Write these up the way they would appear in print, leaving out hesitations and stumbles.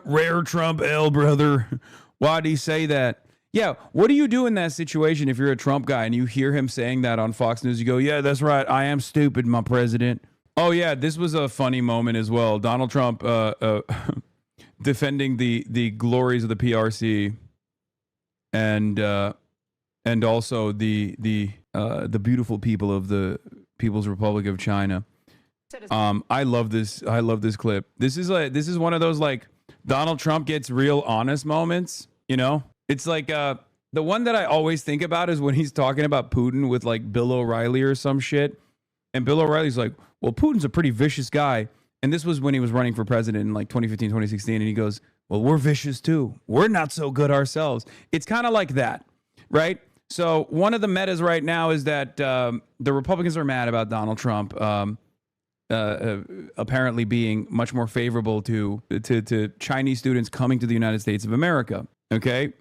rare Trump ale, brother. Why'd he say that? Yeah, what do you do in that situation if you're a Trump guy and you hear him saying that on Fox News? You go, yeah, that's right. I am stupid, my president. Oh, yeah, this was a funny moment as well. Donald Trump defending the glories of the PRC and also the beautiful people of the People's Republic of China. I love this. I love this clip. This is one of those like Donald Trump gets real honest moments. You know, it's like the one that I always think about is when he's talking about Putin with like Bill O'Reilly or some shit, and Bill O'Reilly's like, "Well, Putin's a pretty vicious guy." And this was when he was running for president in like 2015, 2016, and he goes, "Well, we're vicious too. We're not so good ourselves." It's kind of like that, right? So one of the metas right now is that the Republicans are mad about Donald Trump apparently being much more favorable to Chinese students coming to the United States of America. Okay.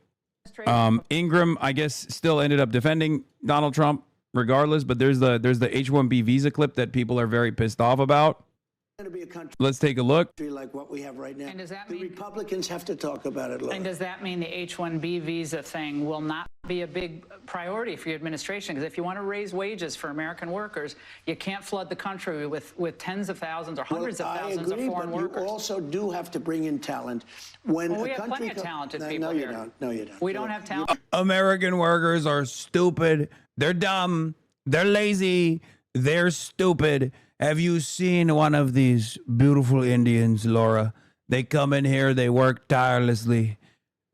Ingram, I guess, still ended up defending Donald Trump regardless, but there's the H-1B visa clip that people are very pissed off about. Going to be a country. Let's take a look. Like what we have right now. And does that the mean Republicans have to talk about it, Laura. And does that mean the H-1B visa thing will not be a big priority for your administration? Because if you want to raise wages for American workers, you can't flood the country with tens of thousands or hundreds of thousands of foreign workers. You also do have to bring in talent. When we have plenty of talented people here. No, you don't. No, you don't. We don't have talent. American workers are stupid. They're dumb. They're lazy. They're stupid. Have you seen one of these beautiful Indians, Laura? They come in here, they work tirelessly.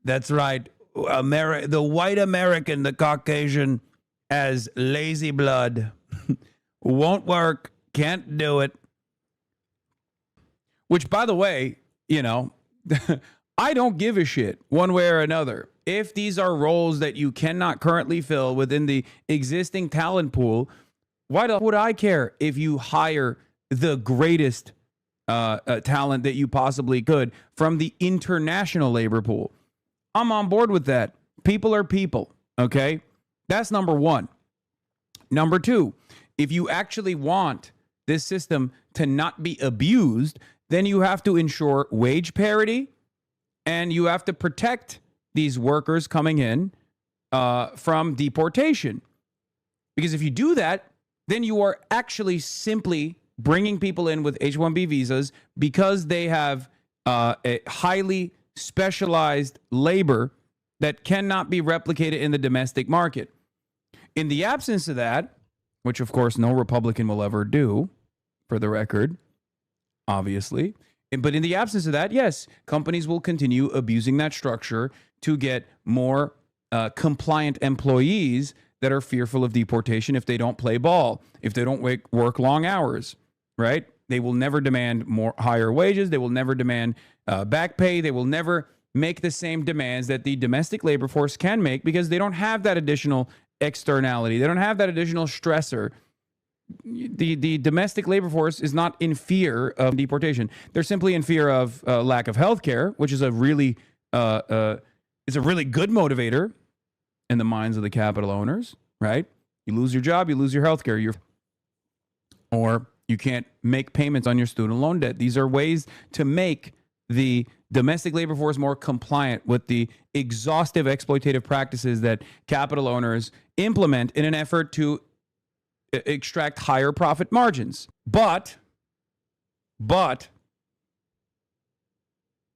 That's right. The white American, the Caucasian, has lazy blood. Won't work, can't do it. Which, by the way, you know, I don't give a shit one way or another. If these are roles that you cannot currently fill within the existing talent pool, why would I care if you hire the greatest talent that you possibly could from the international labor pool? I'm on board with that. People are people, okay? That's number one. Number two, if you actually want this system to not be abused, then you have to ensure wage parity and you have to protect these workers coming in from deportation. Because if you do that, then you are actually simply bringing people in with H-1B visas because they have a highly specialized labor that cannot be replicated in the domestic market. In the absence of that, which of course no Republican will ever do, for the record, obviously, but in the absence of that, yes, companies will continue abusing that structure to get more compliant employees that are fearful of deportation if they don't play ball, if they don't work long hours, right? They will never demand higher wages. They will never demand back pay. They will never make the same demands that the domestic labor force can make because they don't have that additional externality. They don't have that additional stressor. The domestic labor force is not in fear of deportation. They're simply in fear of lack of health care, which is a really it's a really good motivator in the minds of the capital owners, right? You lose your job, you lose your health care, or you can't make payments on your student loan debt. These are ways to make the domestic labor force more compliant with the exhaustive exploitative practices that capital owners implement in an effort to extract higher profit margins. But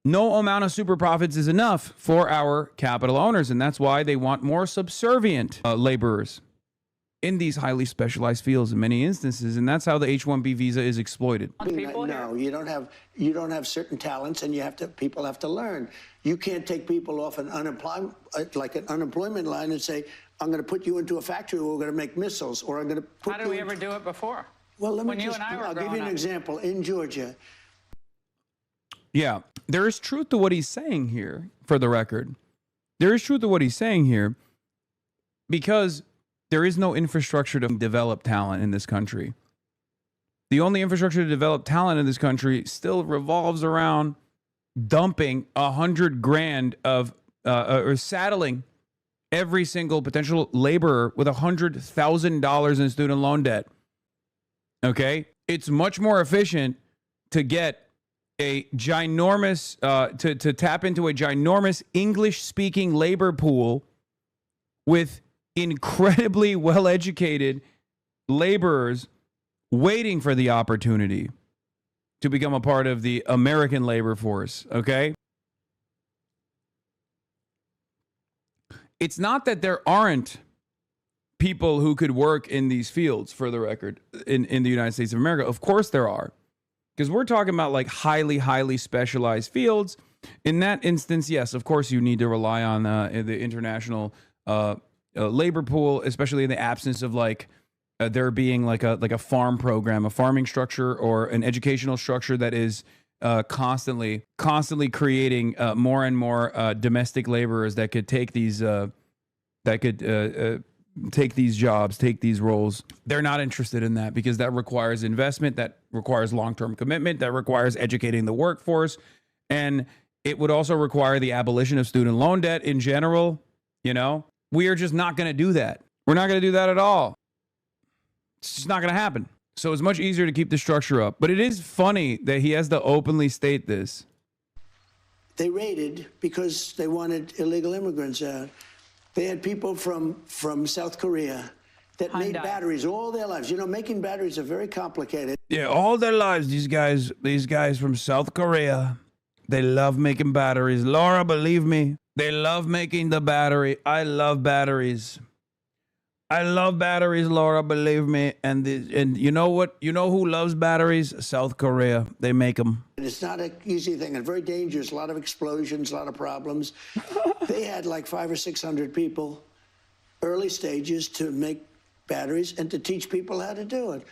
no amount of super profits is enough for our capital owners, and that's why they want more subservient laborers in these highly specialized fields in many instances, and that's how the H-1B visa is exploited. No, you don't have certain talents, and people have to learn. You can't take people off an unemployment line and say, "I'm going to put you into a factory where we're going to make missiles," or "I'm going to put." How did we ever do it before? Well, I'll give you an example. In Georgia. Yeah, there is truth to what he's saying here, for the record. There is truth to what he's saying here because there is no infrastructure to develop talent in this country. The only infrastructure to develop talent in this country still revolves around dumping $100,000 of or saddling every single potential laborer with $100,000 in student loan debt. Okay? It's much more efficient to get a ginormous to tap into a ginormous English-speaking labor pool with incredibly well-educated laborers waiting for the opportunity to become a part of the American labor force, okay? It's not that there aren't people who could work in these fields, for the record, in the United States of America. Of course there are. Because we're talking about like highly specialized fields. In that instance, yes, of course you need to rely on the international labor pool, especially in the absence of like there being like a farm program, a farming structure, or an educational structure that is constantly creating more and more domestic laborers that could take these take these jobs, take these roles. They're not interested in that because that requires investment, that requires long-term commitment, that requires educating the workforce, and it would also require the abolition of student loan debt in general. You know, we are just not going to do that. We're not going to do that at all. It's just not going to happen. So it's much easier to keep the structure up. But it is funny that he has to openly state this. They raided because they wanted illegal immigrants out. They had people from South Korea that made batteries all their lives. You know, making batteries are very complicated. Yeah, all their lives, these guys from South Korea, they love making batteries. Laura, believe me, they love making the battery. I love batteries. I love batteries, Laura, believe me. And you know what? You know who loves batteries? South Korea. They make them. And it's not an easy thing and very dangerous. A lot of explosions, a lot of problems. They had like 500 or 600 people, early stages, to make batteries and to teach people how to do it.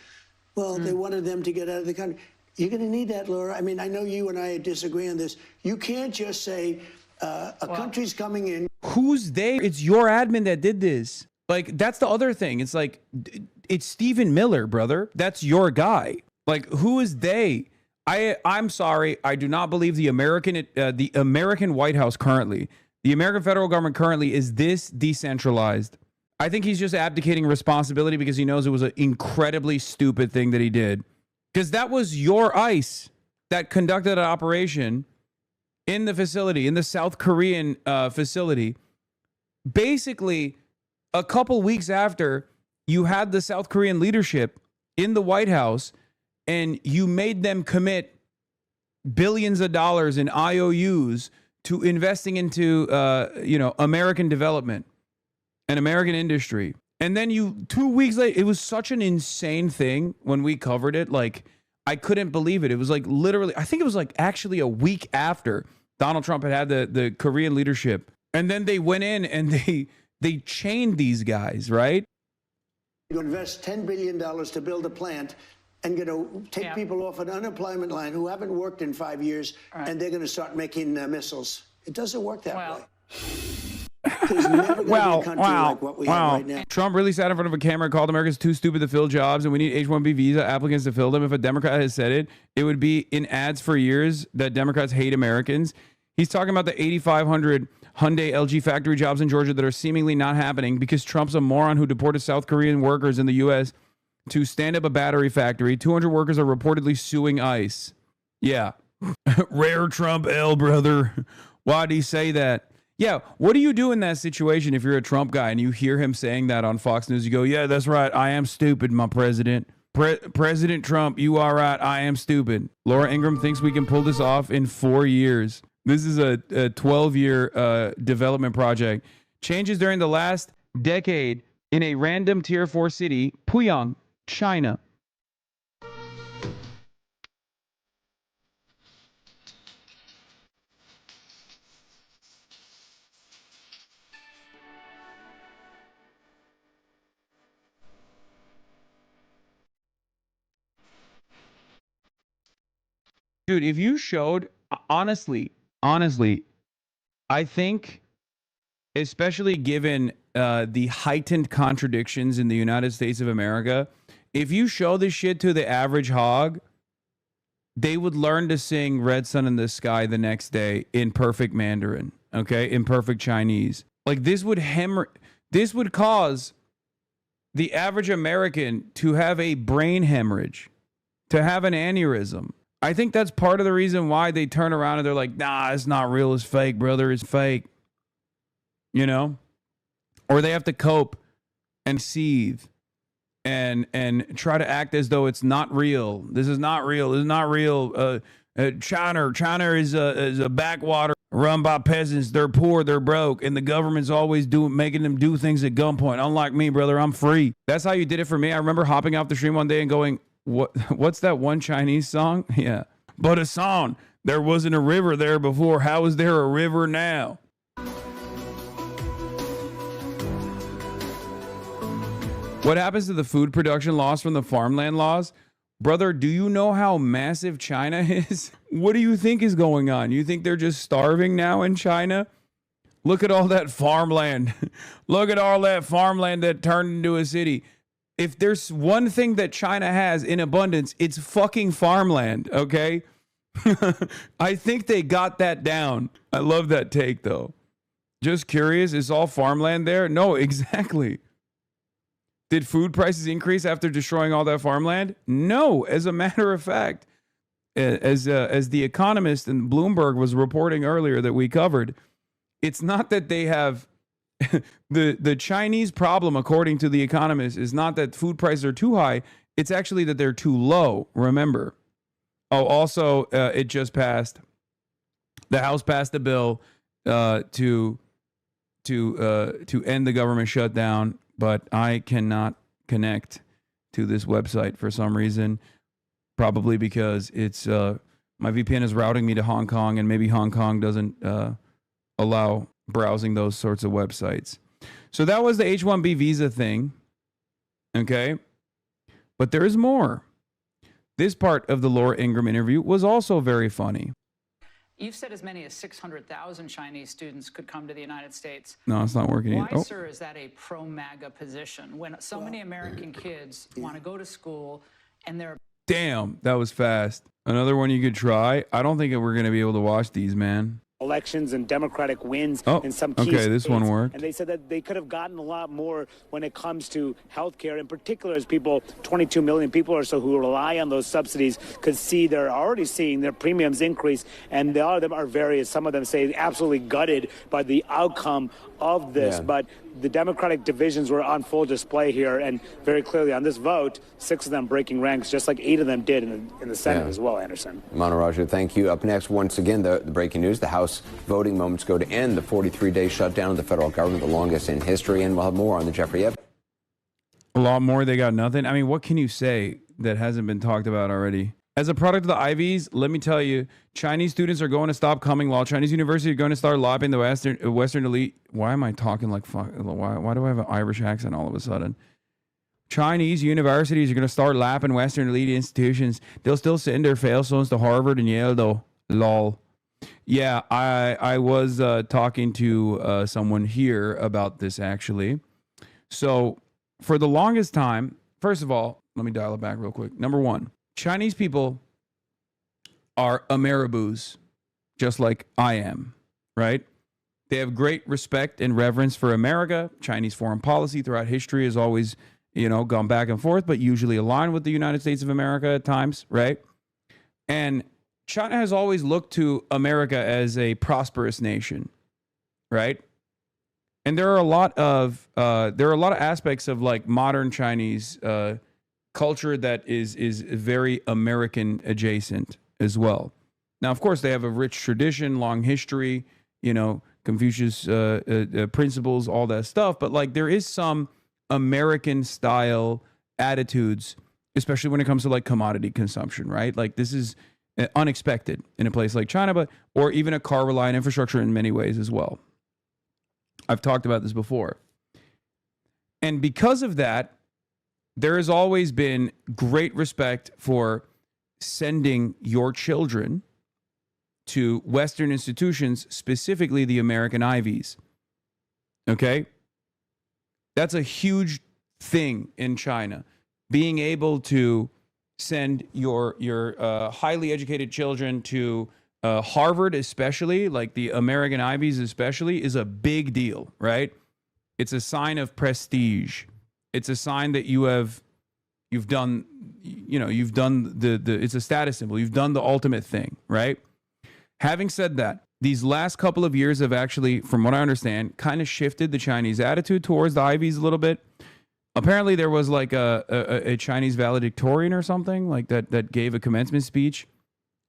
Well, they wanted them to get out of the country. You're going to need that, Laura. I mean, I know you and I disagree on this. You can't just say a country's coming in. Who's they? It's your admin that did this. Like, that's the other thing. It's like, it's Stephen Miller, brother. That's your guy. Like, who is they? I'm sorry. I do not believe the American White House currently, the American federal government currently is this decentralized. I think he's just abdicating responsibility because he knows it was an incredibly stupid thing that he did. Because that was your ICE that conducted an operation in the facility, in the South Korean facility. Basically, a couple weeks after you had the South Korean leadership in the White House and you made them commit billions of dollars in IOUs to investing into, American development and American industry. And then 2 weeks later, it was such an insane thing when we covered it. Like, I couldn't believe it. It was like literally, I think it was like actually a week after Donald Trump had the Korean leadership. And then they went in and they chained these guys, right? You invest $10 billion to build a plant and going to take people off an unemployment line who haven't worked in 5 years, and they're going to start making missiles. It doesn't work that way. There's never going to be a country like what we have right now. Trump really sat in front of a camera and called Americans too stupid to fill jobs, and we need H-1B visa applicants to fill them. If a Democrat has said it, it would be in ads for years that Democrats hate Americans. He's talking about the 8,500 Hyundai LG factory jobs in Georgia that are seemingly not happening because Trump's a moron who deported South Korean workers in the U.S. to stand up a battery factory. 200 workers are reportedly suing ICE. Yeah. Rare Trump L, brother. Why'd he say that? Yeah, what do you do in that situation if you're a Trump guy and you hear him saying that on Fox News? You go, yeah, that's right. I am stupid, my president. President Trump, you are right. I am stupid. Laura Ingraham thinks we can pull this off in 4 years. This is a 12-year development project. Changes during the last decade in a random Tier 4 city, Puyang, China. Dude, if you showed, honestly, I think, especially given the heightened contradictions in the United States of America, if you show this shit to the average hog, they would learn to sing Red Sun in the Sky the next day in perfect Mandarin, okay? In perfect Chinese. Like, this would cause the average American to have a brain hemorrhage, to have an aneurysm. I think that's part of the reason why they turn around and they're like, nah, it's not real, it's fake, brother, it's fake. You know? Or they have to cope and seethe and try to act as though it's not real. This is not real. This is not real. China is a backwater run by peasants. They're poor, they're broke, and the government's always making them do things at gunpoint. Unlike me, brother, I'm free. That's how you did it for me. I remember hopping off the stream one day and going, what's that one Chinese song? Yeah. But Hassan, there wasn't a river there before. How is there a river now? What happens to the food production loss from the farmland laws? Brother, do you know how massive China is? What do you think is going on? You think they're just starving now in China? Look at all that farmland. Look at all that farmland that turned into a city. If there's one thing that China has in abundance, it's fucking farmland, okay? I think they got that down. I love that take, though. Just curious, is all farmland there? No, exactly. Did food prices increase after destroying all that farmland? No. As a matter of fact, as The Economist and Bloomberg was reporting earlier that we covered, it's not that they have the Chinese problem, according to The Economist, is not that food prices are too high. It's actually that they're too low. Remember. Oh, also, it just passed. The House passed a bill to end the government shutdown. But I cannot connect to this website for some reason, probably because it's my VPN is routing me to Hong Kong, and maybe Hong Kong doesn't allow browsing those sorts of websites. So that was the H-1B visa thing, okay? But there is more. This part of the Laura Ingraham interview was also very funny. You've said as many as 600,000 Chinese students could come to the United States. No, it's not working. Why, sir, is that a pro-MAGA position when so many American kids want to go to school and they're... Damn, that was fast. Another one you could try. I don't think we're going to be able to watch these, man. Elections and Democratic wins in some key okay, this states. one worked. And they said that they could have gotten a lot more when it comes to health care, in particular as people, 22 million people or so who rely on those subsidies could see they're already seeing their premiums increase, and a lot of them are various. Some of them say absolutely gutted by the outcome of this, but the Democratic divisions were on full display here, and very clearly on this vote, 6 of them breaking ranks, just like 8 of them did in the Senate as well, Anderson. Manaraju, thank you. Up next, once again, the breaking news. The House voting moments go to end the 43-day shutdown of the federal government, the longest in history, and we'll have more on the Jeffrey Epstein. A lot more. They got nothing. I mean, what can you say that hasn't been talked about already? As a product of the Ivies, let me tell you, Chinese students are going to stop coming law. Chinese universities are going to start lobbying the Western elite. Why am I talking like fuck? Why do I have an Irish accent all of a sudden? Chinese universities are going to start lapping Western elite institutions. They'll still send their fail sons to Harvard and Yale, though. Lol. Yeah, I was talking to someone here about this, actually. So for the longest time, first of all, let me dial it back real quick. Number one, Chinese people are Ameribus, just like I am, right? They have great respect and reverence for America. Chinese foreign policy throughout history has always, gone back and forth, but usually aligned with the United States of America at times, right? And China has always looked to America as a prosperous nation, right? And there are a lot of aspects of like modern Chinese culture that is very American adjacent as well. Now, of course, they have a rich tradition, long history, Confucius principles, all that stuff. But like there is some American style attitudes, especially when it comes to like commodity consumption, right? Like this is unexpected in a place like China, or even a car reliant infrastructure in many ways as well. I've talked about this before. And because of that, there has always been great respect for sending your children to Western institutions, specifically the American Ivies. Okay? That's a huge thing in China. Being able to send your highly educated children to Harvard, especially, like the American Ivies especially, is a big deal, right? It's a sign of prestige. It's a sign that you've done you know, you've done it's a status symbol. You've done the ultimate thing, right? Having said that, these last couple of years have actually, from what I understand, kind of shifted the Chinese attitude towards the Ivies a little bit. Apparently, there was like a Chinese valedictorian or something like that gave a commencement speech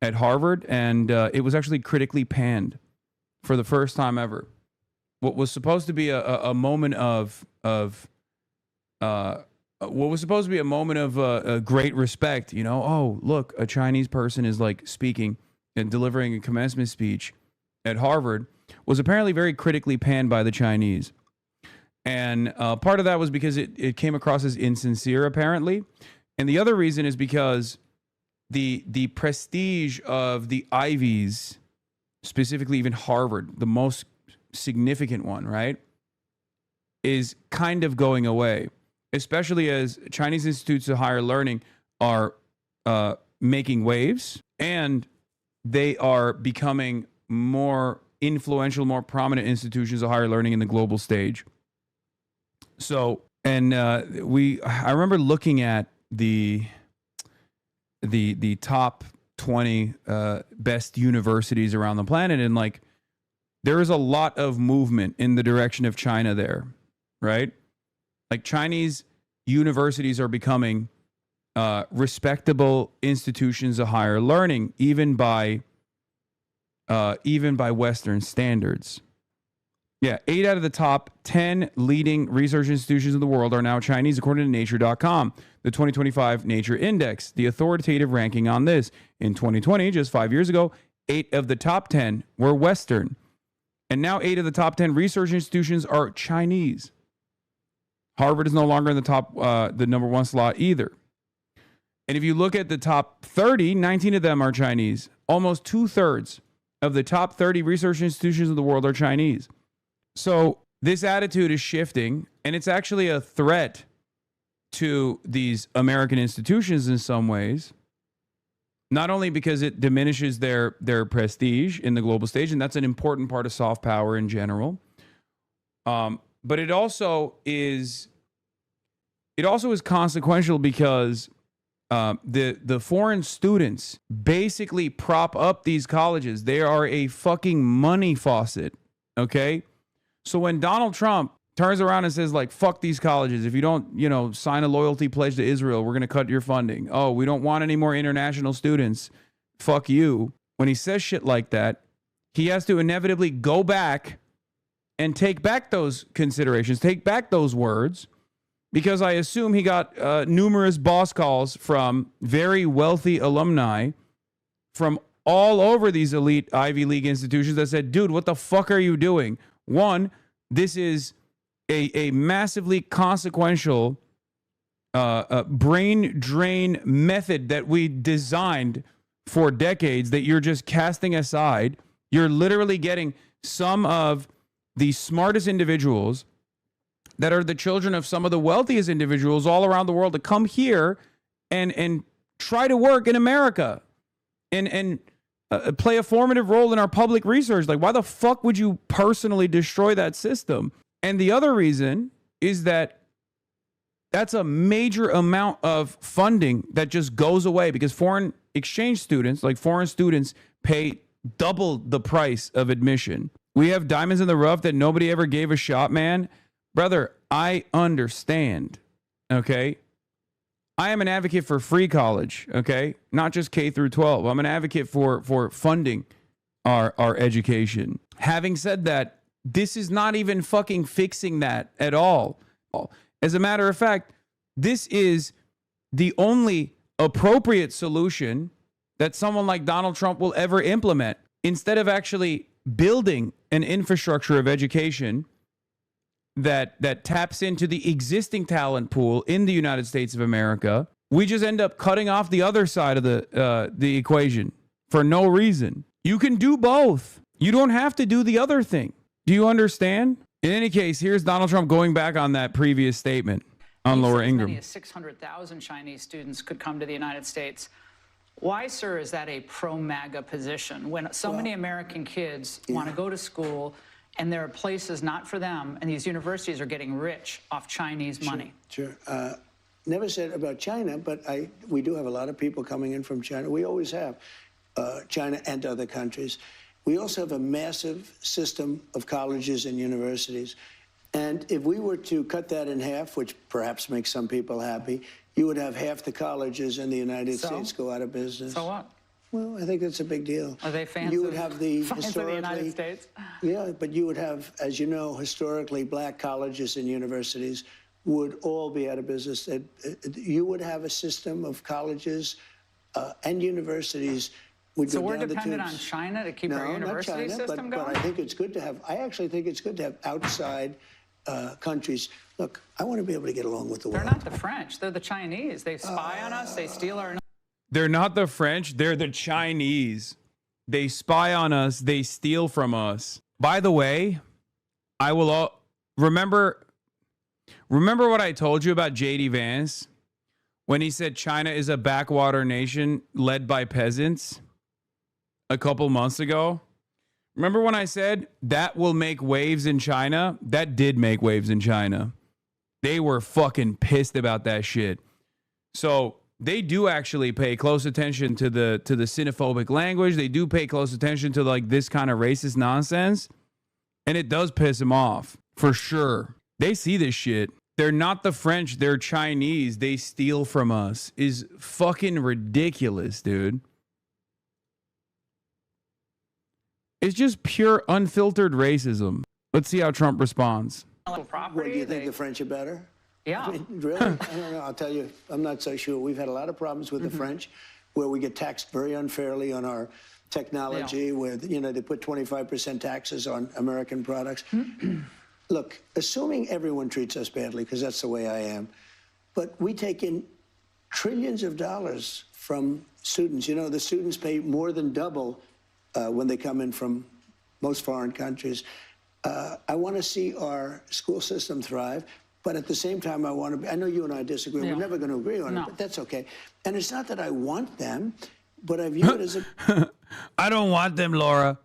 at Harvard, and it was actually critically panned for the first time ever. What was supposed to be a moment of great respect, you know, oh, look, a Chinese person is like speaking and delivering a commencement speech at Harvard, was apparently very critically panned by the Chinese. And part of that was because it came across as insincere, apparently. And the other reason is because the prestige of the Ivies, specifically even Harvard, the most significant one, right, is kind of going away, especially as Chinese institutes of higher learning are making waves, and they are becoming more influential, more prominent institutions of higher learning in the global stage. So, and I remember looking at the top 20 best universities around the planet, and like there is a lot of movement in the direction of China there, right? Like Chinese universities are becoming respectable institutions of higher learning, even by Western standards. Yeah, 8 out of the top 10 leading research institutions in the world are now Chinese, according to Nature.com, the 2025 Nature Index, the authoritative ranking on this. In 2020, just 5 years ago, 8 of the top 10 were Western. And now 8 of the top 10 research institutions are Chinese. Harvard is no longer in the top, the number 1 slot either. And if you look at the top 30, 19 of them are Chinese. Almost 2/3 of the top 30 research institutions in the world are Chinese. So this attitude is shifting, and it's actually a threat to these American institutions in some ways. Not only because it diminishes their prestige in the global stage, and that's an important part of soft power in general, but it also is consequential because the foreign students basically prop up these colleges. They are a fucking money faucet, okay? So when Donald Trump turns around and says, like, fuck these colleges, if you don't, you know, sign a loyalty pledge to Israel, we're going to cut your funding. Oh, we don't want any more international students. Fuck you. When he says shit like that, he has to inevitably go back and take back those considerations, take back those words, because I assume he got numerous boss calls from very wealthy alumni from all over these elite Ivy League institutions that said, dude, what the fuck are you doing? One, this is a massively consequential brain drain method that we designed for decades that you're just casting aside. You're literally getting some of the smartest individuals that are the children of some of the wealthiest individuals all around the world to come here and try to work in America and play a formative role in our public research. Like, why the fuck would you personally destroy that system? And the other reason is that that's a major amount of funding that just goes away because foreign exchange students, like foreign students, pay double the price of admission. We have diamonds in the rough that nobody ever gave a shot, man. Brother, I understand, okay? I am an advocate for free college, okay? Not just K through 12. I'm an advocate for funding our education. Having said that, this is not even fucking fixing that at all. As a matter of fact, this is the only appropriate solution that someone like Donald Trump will ever implement. Instead of actually building an infrastructure of education that taps into the existing talent pool in the United States of America, we just end up cutting off the other side of the equation for no reason. You can do both. You don't have to do the other thing. Do you understand? In any case, here's Donald Trump going back on that previous statement on Laura Ingraham. As many as 600,000 Chinese students could come to the United States. Why, sir, is that a pro-MAGA position when so many American kids want to go to school and there are places not for them, and these universities are getting rich off Chinese money? Sure. never said about China, but we do have a lot of people coming in from China. We always have, China and other countries. We also have a massive system of colleges and universities. And if we were to cut that in half, which perhaps makes some people happy, you would have half the colleges in the United States go out of business. So what? Well, I think that's a big deal. Are they fans You would have the of the United States? Yeah, but you would have, as you know, historically, black colleges and universities would all be out of business. You would have a system of colleges and universities would So go we're down the dependent tubes. on China to keep our university system going? But I think it's good to have, I actually think it's good to have outside countries. Look, I want to be able to get along with the world. They're not the French. They're the Chinese. They spy on us. They steal our... They're not the French. They're the Chinese. They spy on us. They steal from us. By the way, I will remember what I told you about JD Vance when he said China is a backwater nation led by peasants a couple months ago? Remember when I said that will make waves in China? That did make waves in China. They were fucking pissed about that shit. So they do actually pay close attention to the xenophobic language. They do pay close attention to like this kind of racist nonsense. And it does piss them off, for sure. They see this shit. They're not the French. They're Chinese. They steal from us. Is fucking ridiculous, dude. It's just pure unfiltered racism. Let's see how Trump responds. What, do you think the French are better? Yeah. I mean, really? I don't know. I'll tell you, I'm not so sure. We've had a lot of problems with the French where we get taxed very unfairly on our technology, where, you know, they put 25% taxes on American products. Look, assuming everyone treats us badly, because that's the way I am, but we take in trillions of dollars from students. You know, the students pay more than double when they come in from most foreign countries. I want to see our school system thrive, but at the same time, I want to, I know you and I disagree. We're never going to agree on it, but that's okay. And it's not that I want them, but I view it as a... I don't want them, Laura.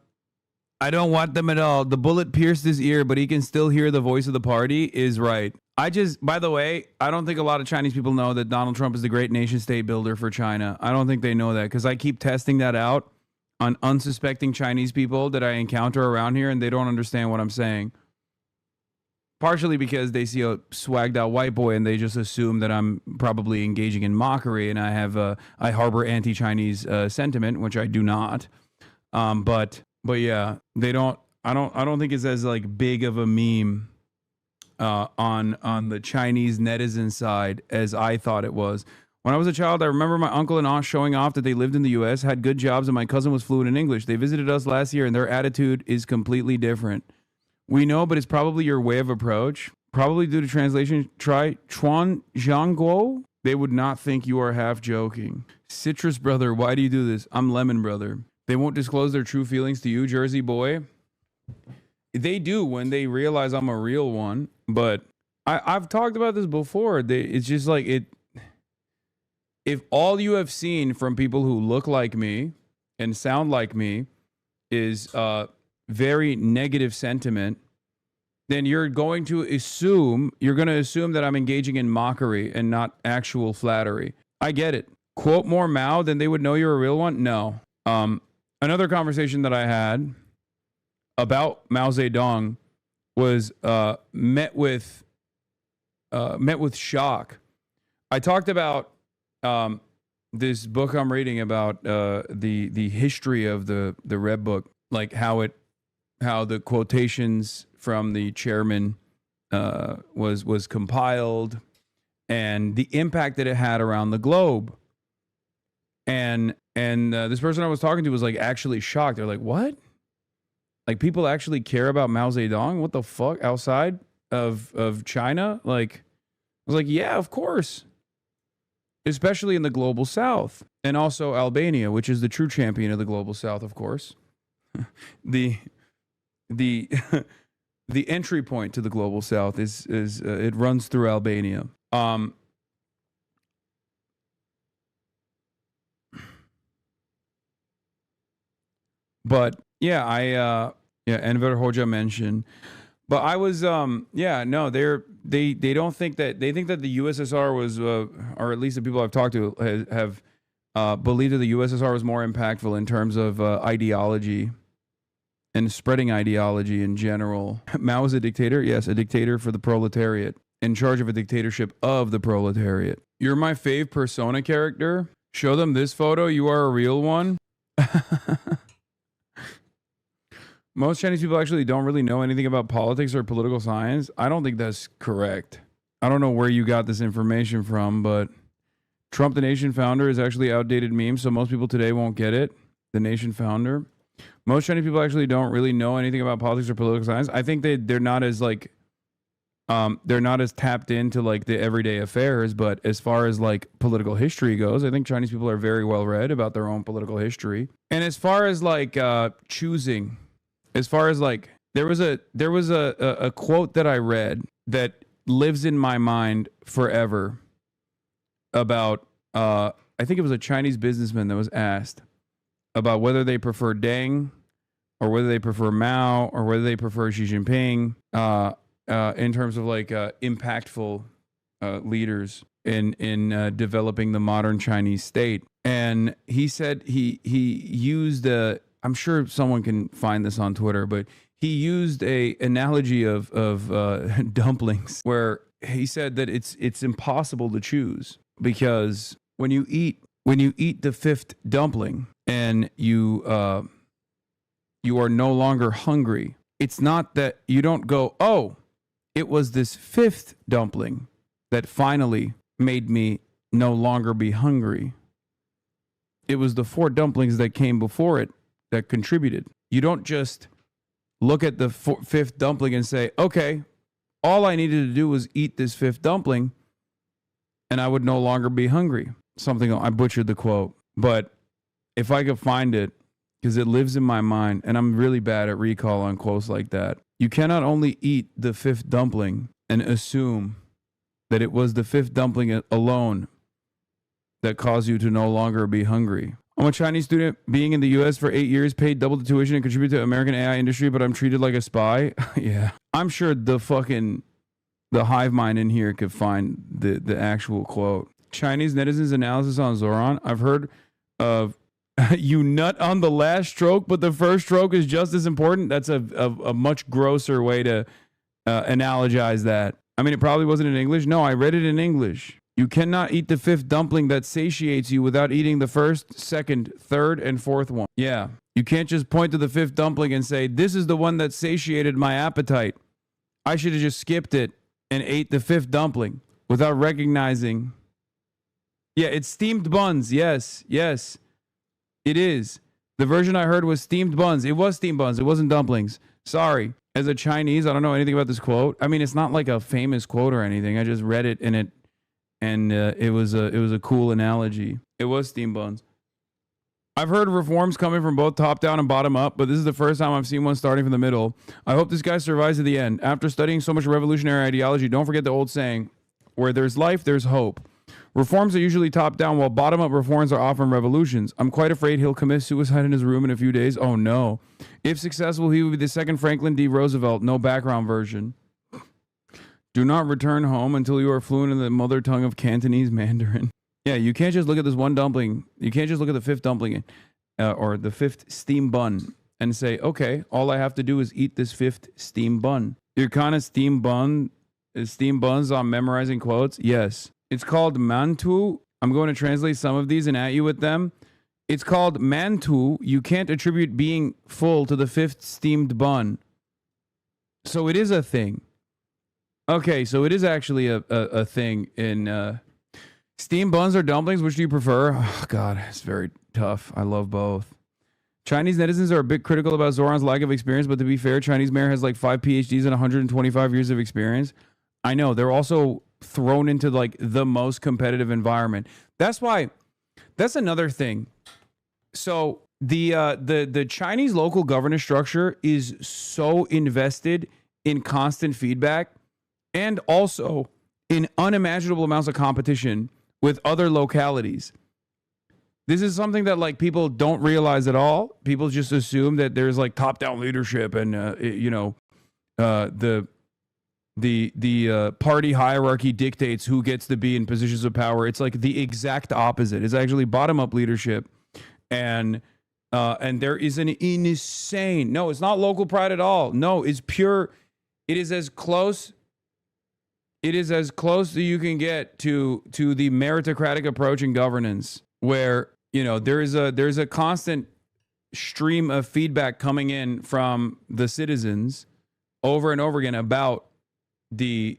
I don't want them at all. The bullet pierced his ear, but he can still hear the voice of the party is right. By the way, I don't think a lot of Chinese people know that Donald Trump is the great nation state builder for China. I don't think they know that because I keep testing that out on unsuspecting Chinese people that I encounter around here, and they don't understand what I'm saying. Partially because they see a swagged out white boy and they just assume that I'm probably engaging in mockery and I harbor anti-Chinese sentiment, which I do not. But yeah, I don't think it's as like big of a meme on the Chinese netizen side as I thought it was. When I was a child, I remember my uncle and aunt showing off that they lived in the U.S., had good jobs, and my cousin was fluent in English. They visited us last year, and their attitude is completely different. We know, but it's probably your way of approach. Probably due to translation. Try Chuan Zhangguo. They would not think you are half joking. Citrus brother, why do you do this? I'm lemon brother. They won't disclose their true feelings to you, Jersey boy. They do when they realize I'm a real one. But I've talked about this before. It's just like it. If all you have seen from people who look like me and sound like me is very negative sentiment, then you're going to assume that I'm engaging in mockery and not actual flattery. I get it. Quote more Mao, then they would know you're a real one? No. Another conversation that I had about Mao Zedong was met with shock. I talked about this book I'm reading about the history of the Red Book, like how the quotations from the chairman was compiled and the impact that it had around the globe. And this person I was talking to was like actually shocked. They're like, what? Like people actually care about Mao Zedong? What the fuck? Outside of China? Like, I was like, yeah, of course. Especially in the global south, and also Albania, which is the true champion of the global south, of course. the entry point to the global south is it runs through Albania. But yeah, Enver Hoxha mentioned. But I was yeah, no, they don't think that, they think that the USSR was or at least the people I've talked to have believed that the USSR was more impactful in terms of ideology and spreading ideology in general. Mao was a dictator, yes, a dictator for the proletariat, in charge of a dictatorship of the proletariat. You're my fave Persona character. Show them this photo. You are a real one. Most Chinese people actually don't really know anything about politics or political science. I don't think that's correct. I don't know where you got this information from, but Trump, the nation founder, is actually outdated meme, so most people today won't get it. The nation founder. Most Chinese people actually don't really know anything about politics or political science. I think they're not as like they're not as tapped into like the everyday affairs, but as far as like political history goes, I think Chinese people are very well read about their own political history. And as far as like choosing, as far as like there was a quote that I read that lives in my mind forever about I think it was a Chinese businessman that was asked about whether they prefer Deng or whether they prefer Mao or whether they prefer Xi Jinping in terms of like impactful leaders in developing the modern Chinese state. And he said he used I'm sure someone can find this on Twitter, but he used a analogy of dumplings where he said that it's impossible to choose because when you eat the fifth dumpling and you are no longer hungry, it's not that you don't go, oh, it was this fifth dumpling that finally made me no longer be hungry. It was the 4 dumplings that came before it that contributed. You don't just look at the fifth dumpling and say, okay, all I needed to do was eat this fifth dumpling and I would no longer be hungry. Something, I butchered the quote, but if I could find it, because it lives in my mind, and I'm really bad at recall on quotes like that. You cannot only eat the fifth dumpling and assume that it was the fifth dumpling alone that caused you to no longer be hungry. I'm a Chinese student being in the U.S. for 8 years, paid double the tuition and contribute to American AI industry, but I'm treated like a spy. Yeah. I'm sure the hive mind in here could find the actual quote. Chinese netizens' analysis on Zoran. I've heard of you nut on the last stroke, but the first stroke is just as important. That's a much grosser way to analogize that. I mean, it probably wasn't in English. No, I read it in English. You cannot eat the fifth dumpling that satiates you without eating the first, second, third, and fourth one. Yeah. You can't just point to the fifth dumpling and say, this is the one that satiated my appetite. I should have just skipped it and ate the fifth dumpling without recognizing. Yeah, it's steamed buns. Yes, yes. It is. The version I heard was steamed buns. It was steamed buns. It wasn't dumplings. Sorry. As a Chinese, I don't know anything about this quote. I mean, it's not like a famous quote or anything. I just read it and it was a cool analogy. It was steamed buns. I've heard reforms coming from both top down and bottom up, but this is the first time I've seen one starting from the middle. I hope this guy survives to the end. After studying so much revolutionary ideology, don't forget the old saying, where there's life, there's hope. Reforms are usually top down, while bottom up reforms are often revolutions. I'm quite afraid he'll commit suicide in his room in a few days. Oh no. If successful, he will be the second Franklin D. Roosevelt, no background version. Do not return home until you are fluent in the mother tongue of Cantonese Mandarin. Yeah, you can't just look at this one dumpling. You can't just look at the fifth dumpling or the fifth steam bun and say, okay, all I have to do is eat this fifth steam bun. Your kind of steam buns on memorizing quotes? Yes. It's called mantu. I'm going to translate some of these and at you with them. It's called mantu. You can't attribute being full to the fifth steamed bun. So it is a thing. Okay, so it is actually a thing in steamed buns or dumplings. Which do you prefer? Oh, God, it's very tough. I love both. Chinese netizens are a bit critical about Zoran's lack of experience, but to be fair, Chinese mayor has like 5 PhDs and 125 years of experience. I know. They're also thrown into like the most competitive environment. That's another thing. So the Chinese local governance structure is so invested in constant feedback and also in unimaginable amounts of competition with other localities. This is something that like people don't realize at all. People just assume that there's like top-down leadership and the party hierarchy dictates who gets to be in positions of power. It's like the exact opposite. It's actually bottom up leadership, and there is an insane. No, it's not local pride at all. No, it's pure. It is as close. It is as close as you can get to the meritocratic approach in governance, where there's a constant stream of feedback coming in from the citizens over and over again about the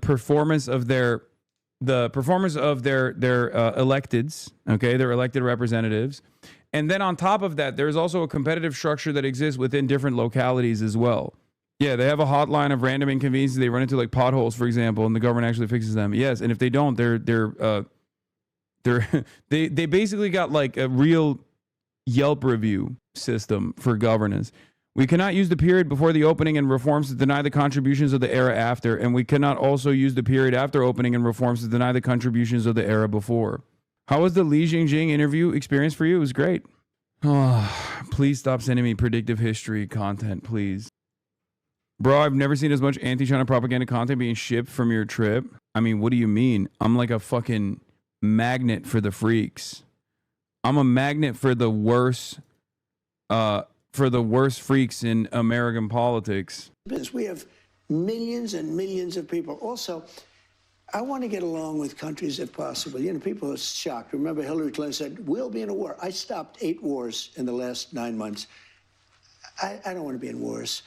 performance of their electeds, okay, their elected representatives. And then on top of that, there's also a competitive structure that exists within different localities as well. Yeah, they have a hotline of random inconveniences. They run into like potholes, for example, and the government actually fixes them. Yes, and if they don't, they basically got like a real Yelp review system for governance. We cannot use the period before the opening and reforms to deny the contributions of the era after, and we cannot also use the period after opening and reforms to deny the contributions of the era before. How was the Li Jingjing interview experience for you? It was great. Oh, please stop sending me predictive history content, please. Bro, I've never seen as much anti-China propaganda content being shipped from your trip. I mean, what do you mean? I'm like a fucking magnet for the freaks. I'm a magnet for the worst freaks in American politics. We have millions and millions of people. Also, I want to get along with countries if possible. People are shocked. Remember, Hillary Clinton said, we'll be in a war. I stopped 8 wars in the last 9 months. I don't want to be in wars.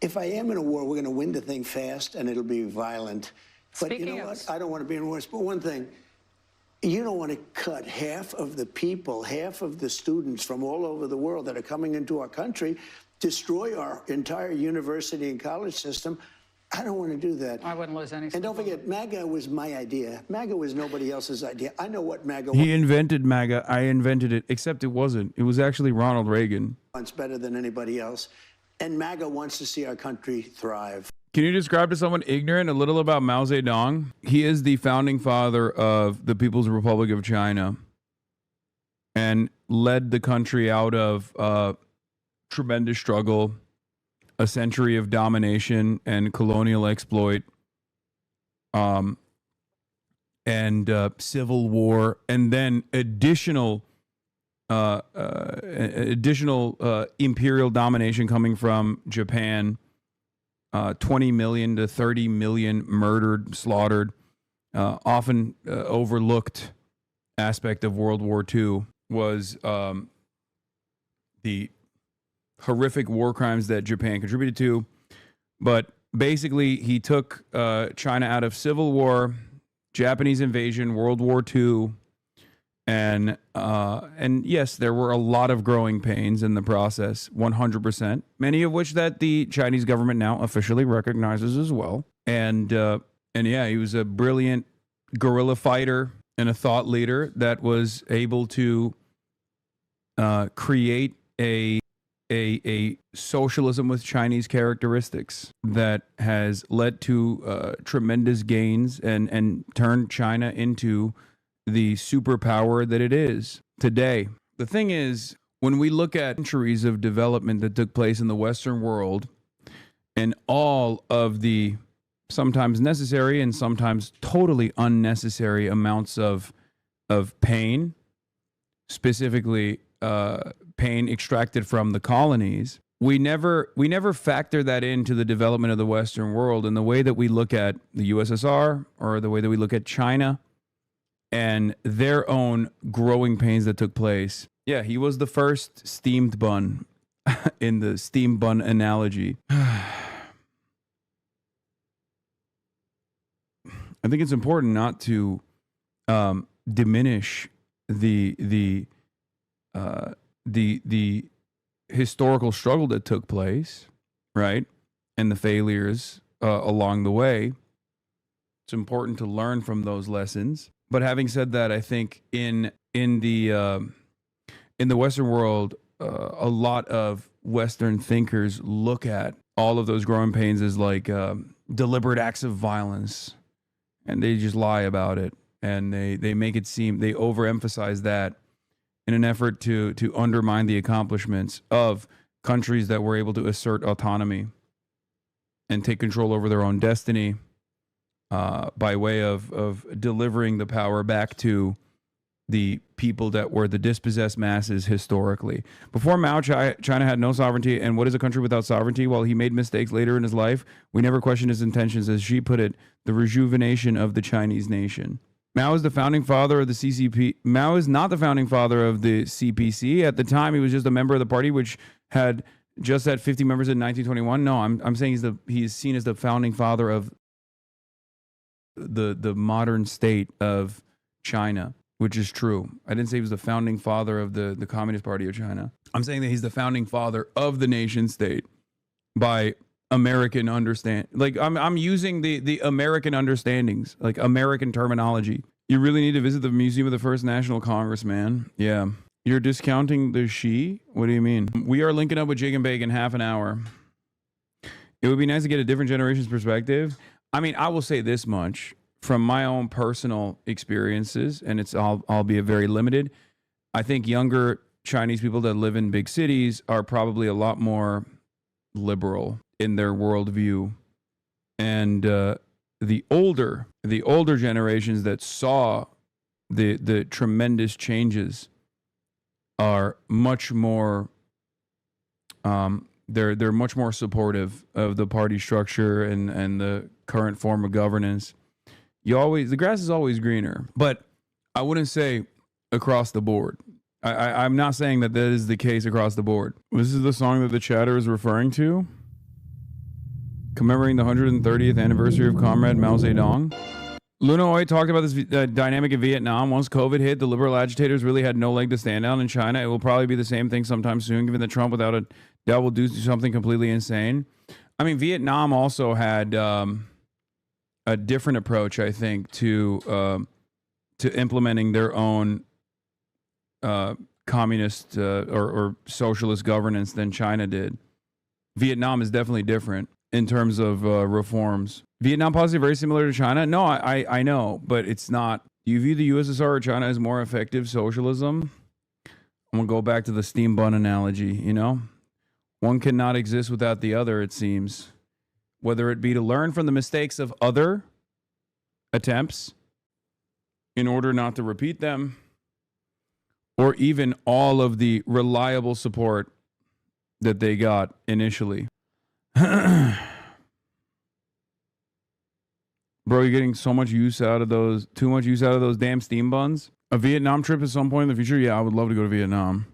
If I am in a war, we're going to win the thing fast, and it'll be violent. But you know what? I don't want to be in wars. But one thing, you don't want to cut half of the people, half of the students from all over the world that are coming into our country, destroy our entire university and college system. I don't want to do that. I wouldn't lose any. And don't forget, MAGA was my idea. MAGA was nobody else's idea. I know what MAGA was. He invented MAGA. I invented it, except it wasn't. It was actually Ronald Reagan. It's better than anybody else. And MAGA wants to see our country thrive. Can you describe to someone ignorant a little about Mao Zedong? He is the founding father of the People's Republic of China and led the country out of tremendous struggle, a century of domination and colonial exploit, and civil war, and then additional imperial domination coming from Japan. 20 million to 30 million murdered, slaughtered, often overlooked aspect of World War II was the horrific war crimes that Japan contributed to. But basically, he took China out of civil war, Japanese invasion, World War II, and yes, there were a lot of growing pains in the process, 100%. Many of which that the Chinese government now officially recognizes as well. And yeah, he was a brilliant guerrilla fighter and a thought leader that was able to create a socialism with Chinese characteristics that has led to tremendous gains and turned China into the superpower that it is today. The thing is, when we look at centuries of development that took place in the Western world and all of the sometimes necessary and sometimes totally unnecessary amounts of pain, specifically pain extracted from the colonies, we never factor that into the development of the Western world in the way that we look at the USSR or the way that we look at China and their own growing pains that took place. Yeah, he was the first steamed bun in the steam bun analogy. I think it's important not to diminish the historical struggle that took place, right? And the failures along the way. It's important to learn from those lessons. But having said that, I think in the Western world, a lot of Western thinkers look at all of those growing pains as like deliberate acts of violence, and they just lie about it, and they make it seem, they overemphasize that in an effort to undermine the accomplishments of countries that were able to assert autonomy and take control over their own destiny by way of delivering the power back to the people that were the dispossessed masses historically. Before Mao, China had no sovereignty, and what is a country without sovereignty? While he made mistakes later in his life, we never questioned his intentions. As she put it, the rejuvenation of the Chinese nation. Mao is the founding father of the CCP. Mao is not the founding father of the CPC. At the time, he was just a member of the party, which had just had 50 members in 1921. No, I'm saying he's seen as the founding father of the modern state of China, which is true. I didn't say he was the founding father of the Communist Party of China. I'm saying that he's the founding father of the nation state by American understand. Like I'm using the American understandings, like American terminology. You really need to visit the Museum of the First National Congress, man. Yeah. You're discounting the Xi? What do you mean? We are linking up with Jake and Bake in half an hour. It would be nice to get a different generation's perspective. I mean, I will say this much from my own personal experiences, and I'll be very limited. I think younger Chinese people that live in big cities are probably a lot more liberal in their worldview, and the older generations that saw the tremendous changes are much more. They're much more supportive of the party structure and the current form of governance. The grass is always greener, but I wouldn't say across the board. I'm not saying that is the case across the board. This is the song that the chatter is referring to, commemorating the 130th anniversary of Comrade Mao Zedong. Luna Oi talked about this dynamic in Vietnam. Once COVID hit, the liberal agitators really had no leg to stand on. In China, it will probably be the same thing sometime soon, given that Trump, without a doubt, will do something completely insane. I mean, Vietnam also had a different approach, I think, to implementing their own communist or socialist governance than China did. Vietnam is definitely different in terms of reforms. Vietnam policy very similar to China? No, I know, but it's not. Do you view the USSR or China as more effective socialism? I'm going to go back to the steam bun analogy, you know? One cannot exist without the other, it seems. Whether it be to learn from the mistakes of other attempts in order not to repeat them, or even all of the reliable support that they got initially. Bro, you're getting so much use out of those, too much use out of those damn steam buns. A Vietnam trip at some point in the future? Yeah, I would love to go to Vietnam.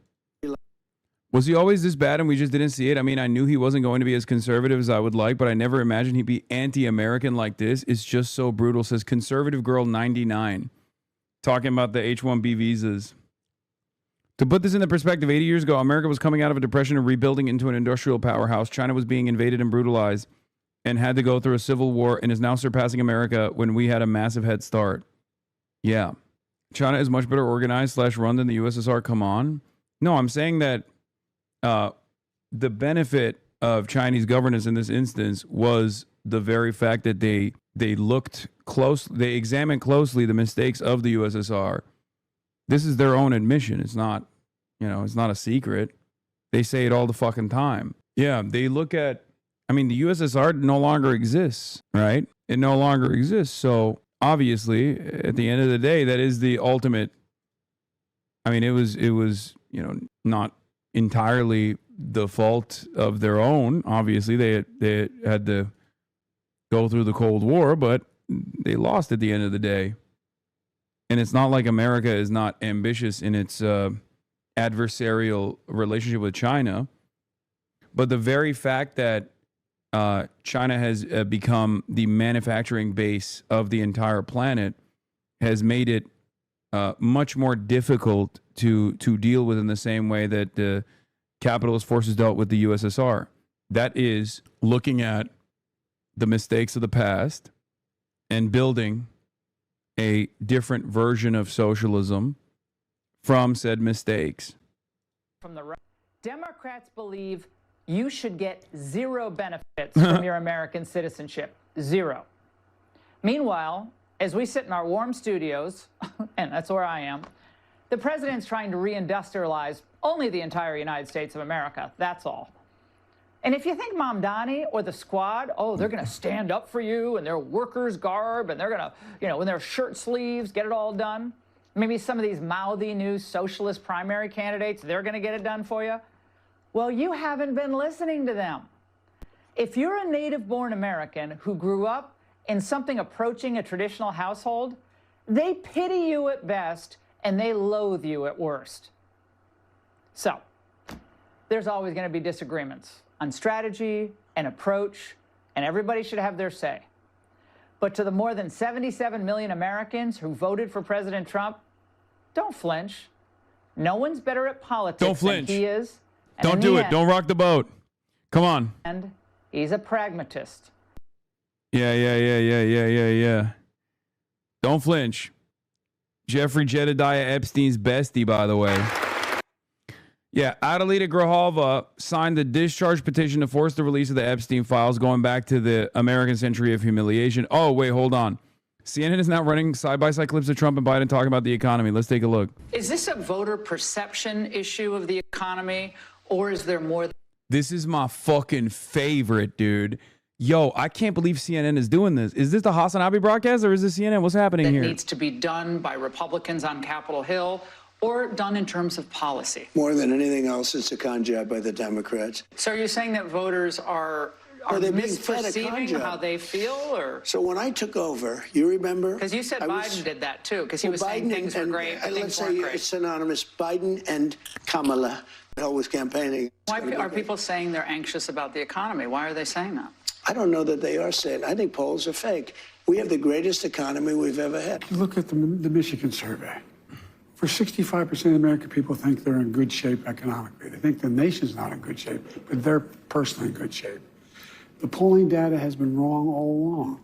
Was he always this bad and we just didn't see it? I mean, I knew he wasn't going to be as conservative as I would like, but I never imagined he'd be anti-American like this. It's just so brutal, says Conservative Girl 99. Talking about the H-1B visas. To put this into perspective, 80 years ago, America was coming out of a depression and rebuilding into an industrial powerhouse. China was being invaded and brutalized and had to go through a civil war and is now surpassing America when we had a massive head start. Yeah. China is much better organized / run than the USSR. Come on. No, I'm saying that the benefit of Chinese governance in this instance was the very fact that they examined closely the mistakes of the USSR. This is their own admission. It's not, it's not a secret. They say it all the fucking time. Yeah, they look at, the USSR no longer exists, right? It no longer exists. So obviously, at the end of the day, that is the ultimate. It was, not entirely the fault of their own. Obviously, they had to go through the Cold War, but they lost at the end of the day. And it's not like America is not ambitious in its adversarial relationship with China. But the very fact that China has become the manufacturing base of the entire planet has made it much more difficult to deal with in the same way that the capitalist forces dealt with the USSR. That is looking at the mistakes of the past and building a different version of socialism from said mistakes. From the Democrats believe you should get zero benefits from your American citizenship. Zero. Meanwhile, as we sit in our warm studios, and that's where I am, the president's trying to reindustrialize only the entire United States of America. That's all. And if you think Mamdani or the squad, oh, they're going to stand up for you in their workers' garb and they're going to, in their shirt sleeves, get it all done. Maybe some of these mouthy new socialist primary candidates, they're going to get it done for you. Well, you haven't been listening to them. If you're a native-born American who grew up in something approaching a traditional household, they pity you at best and they loathe you at worst. So, there's always going to be disagreements on strategy and approach, and everybody should have their say. But to the more than 77 million Americans who voted for President Trump, don't flinch. No one's better at politics than he is. Don't do it. Don't rock the boat. Come on. And he's a pragmatist. Yeah. Don't flinch. Jeffrey Jedediah Epstein's bestie, by the way. Yeah, Adelita Grahalva signed the discharge petition to force the release of the Epstein files going back to the American Century of Humiliation. Oh, wait, hold on. CNN is now running side-by-side clips of Trump and Biden talking about the economy. Let's take a look. Is this a voter perception issue of the economy, or is there more? This is my fucking favorite, dude. Yo, I can't believe CNN is doing this. Is this the HasanAbi broadcast or is this CNN? What's happening here? That needs to be done by Republicans on Capitol Hill or done in terms of policy? More than anything else, it's a con job by the Democrats. So are you saying that voters are misperceiving how they feel? Or so when I took over, you remember? Because you said Biden did that too, because he was saying things were great, things weren't great. It's synonymous. Biden and Kamala was campaigning. Why are people saying they're anxious about the economy? Why are they saying that? I don't know that they are saying. I think polls are fake. We have the greatest economy we've ever had. Look at the Michigan survey. For 65% of American people think they're in good shape economically. They think the nation's not in good shape, but they're personally in good shape. The polling data has been wrong all along.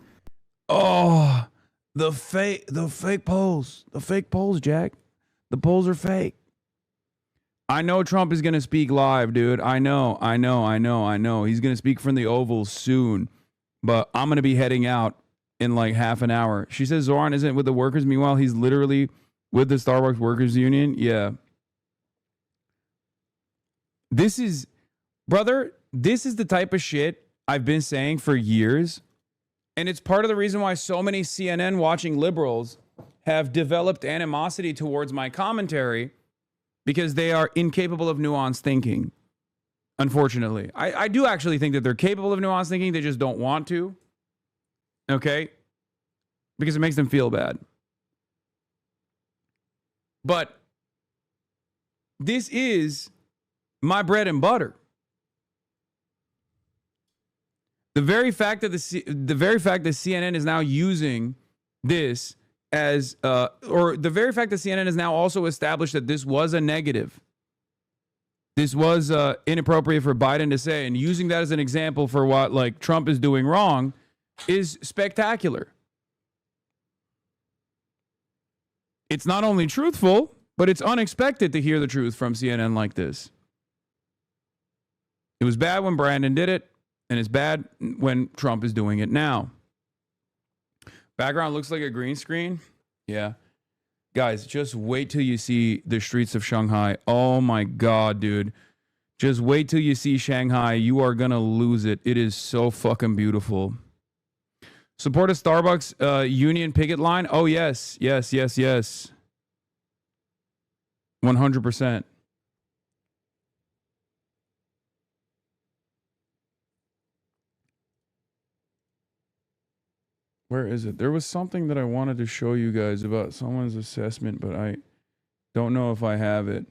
Oh, the fake polls. The fake polls, Jack. The polls are fake. I know Trump is going to speak live, dude. I know. He's going to speak from the Oval soon, but I'm going to be heading out in like half an hour. She says Zoran isn't with the workers. Meanwhile, he's literally with the Starbucks Workers Union. Yeah. This is the type of shit I've been saying for years. And it's part of the reason why so many CNN watching liberals have developed animosity towards my commentary, because they are incapable of nuanced thinking. Unfortunately, I do actually think that they're capable of nuanced thinking. They just don't want to. Okay? Because it makes them feel bad. But this is my bread and butter. The very fact that CNN is now using this as, or the very fact that CNN has now also established that this was a negative. This was inappropriate for Biden to say, and using that as an example for what like Trump is doing wrong is spectacular. It's not only truthful, but it's unexpected to hear the truth from CNN like this. It was bad when Brandon did it, and it's bad when Trump is doing it now. Background looks like a green screen. Yeah. Guys, just wait till you see the streets of Shanghai. Oh my God, dude. Just wait till you see Shanghai. You are going to lose it. It is so fucking beautiful. Support a Starbucks union picket line? Oh, yes. 100%. Where is it? There was something that I wanted to show you guys about someone's assessment, but I don't know if I have it.